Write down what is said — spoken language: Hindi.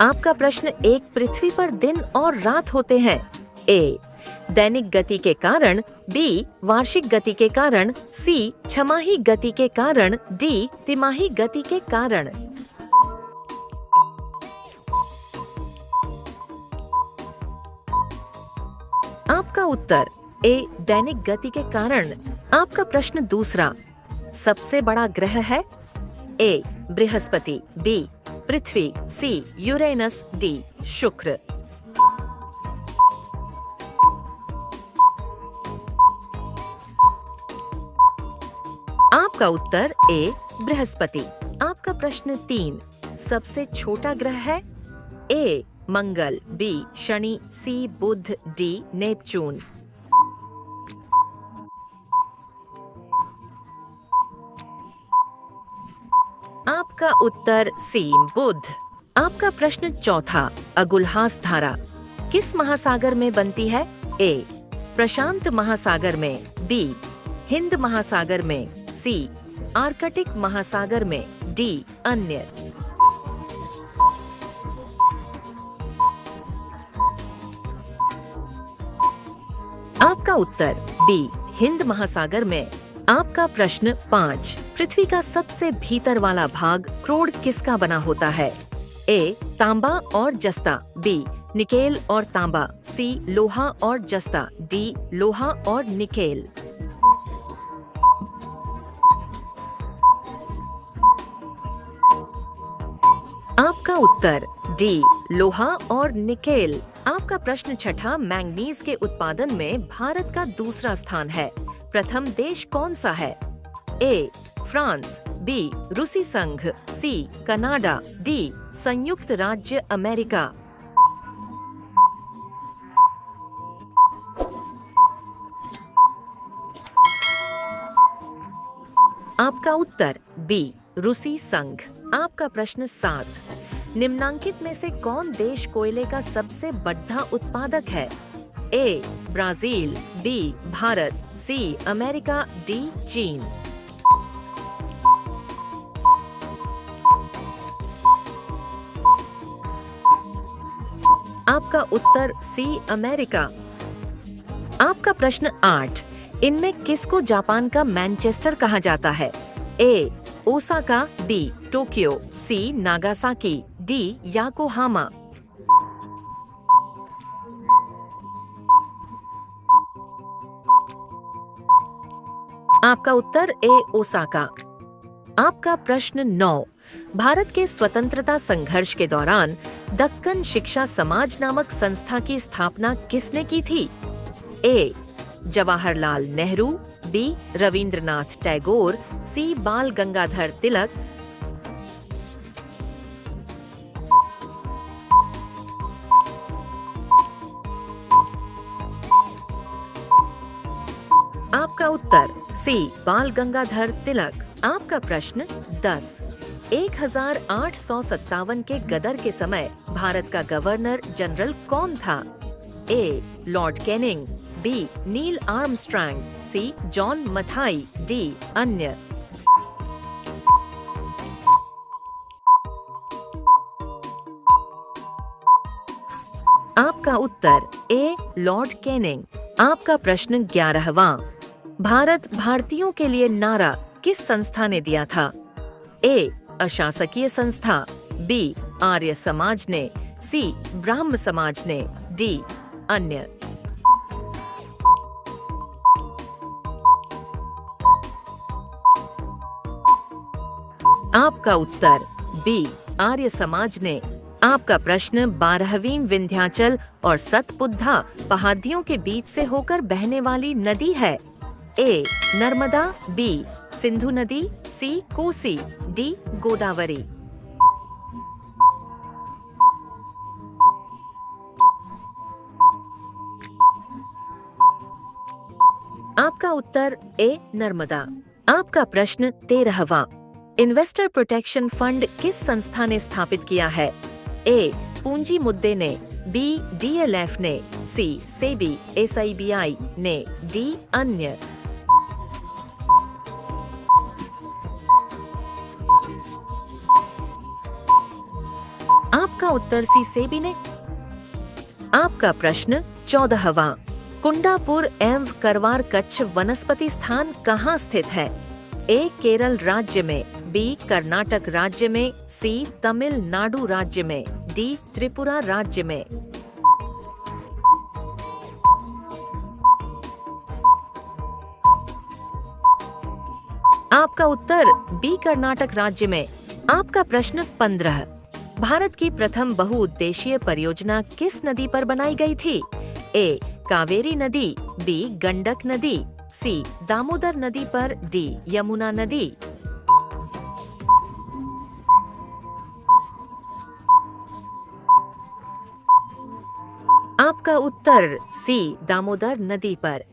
आपका प्रश्न एक पृथ्वी पर दिन और रात होते हैं। ए दैनिक गति के कारण, बी वार्षिक गति के कारण, सी छमाही गति के कारण, डी तिमाही गति के कारण। आपका उत्तर ए दैनिक गति के कारण। आपका प्रश्न दूसरा, सबसे बड़ा ग्रह है? ए बृहस्पति, बी पृथ्वी, सी यूरेनस, डी शुक्र। आपका उत्तर ए बृहस्पति। आपका प्रश्न 3, सबसे छोटा ग्रह है? ए मंगल, बी शनि, सी बुध, डी नेपच्यून। आपका उत्तर सी बुध। आपका प्रश्न चौथा, अगुल्हास धारा किस महासागर में बनती है? ए प्रशांत महासागर में, बी हिंद महासागर में, सी आर्कटिक महासागर में, डी अन्य। आपका उत्तर बी हिंद महासागर में। आपका प्रश्न 5, पृथ्वी का सबसे भीतर वाला भाग क्रोड किसका बना होता है? ए तांबा और जस्ता, बी निकेल और तांबा, सी लोहा और जस्ता, डी लोहा और निकेल। आपका उत्तर डी लोहा और निकेल। आपका प्रश्न छठा, मैंगनीज के उत्पादन में भारत का दूसरा स्थान है। प्रथम देश कौन सा है? ए फ्रांस, बी रूसी संघ, सी कनाडा, डी संयुक्त राज्य अमेरिका। आपका उत्तर बी रूसी संघ। आपका प्रश्न 7, निम्नांकित में से कौन देश कोयले का सबसे बड़ा उत्पादक है? A Brazil, B Bharat, C America, D चीन। आपका उत्तर सी अमेरिका। आपका प्रश्न 8, इनमें किसको जापान का मैनचेस्टर कहा जाता है? ए ओसाका, बी टोक्यो, सी नागासाकी, डी याकोहामा। आपका उत्तर ए ओसाका। आपका प्रश्न 9, भारत के स्वतंत्रता संघर्ष के दौरान दक्कन शिक्षा समाज नामक संस्था की स्थापना किसने की थी? ए जवाहरलाल नेहरू, बी रविंद्रनाथ टैगोर, सी बाल गंगाधर तिलक। आपका उत्तर सी बाल गंगाधर तिलक। आपका प्रश्न 10, 1857 के गदर के समय भारत का गवर्नर जनरल कौन था? A lord Canning, B Neil Armstrong, C John Mathai, D अन्य। आपका उत्तर ए लॉर्ड कैनिंग। आपका प्रश्न 11वां, भारत भारतीयों के लिए नारा किस संस्था ने दिया था? ए अशासकीय संस्था, बी आर्य समाज ने, सी ब्राह्म समाज ने, डी अन्य। आपका उत्तर बी आर्य समाज ने। आपका प्रश्न 12वीं विंध्याचल और सतपुड़ा पहाड़ियों के बीच से होकर बहने वाली नदी है? ए नर्मदा, बी सिंधु नदी, सी कोसी, डी गोदावरी। आपका उत्तर ए नर्मदा। आपका प्रश्न 13वां, इन्वेस्टर प्रोटेक्शन फंड किस संस्था ने स्थापित किया है? ए पूंजी मुद्दे ने, बी डीएलएफ ने, सी सेबी एसआईबीआई ने, डी अन्य। आपका उत्तर सी सेबी ने। आपका प्रश्न 14वां, कुंडापुर एवं करवार कच्छ वनस्पति स्थान कहाँ स्थित है? ए केरल राज्य में, बी कर्नाटक राज्य में, सी तमिलनाडु राज्य में, डी त्रिपुरा राज्य में। आपका उत्तर बी कर्नाटक राज्य में। आपका प्रश्न 15, भारत की प्रथम बहुउद्देशीय परियोजना किस नदी पर बनाई गई थी? ए कावेरी नदी, बी गंडक नदी, सी दामोदर नदी पर, डी यमुना नदी। आपका उत्तर सी दामोदर नदी पर।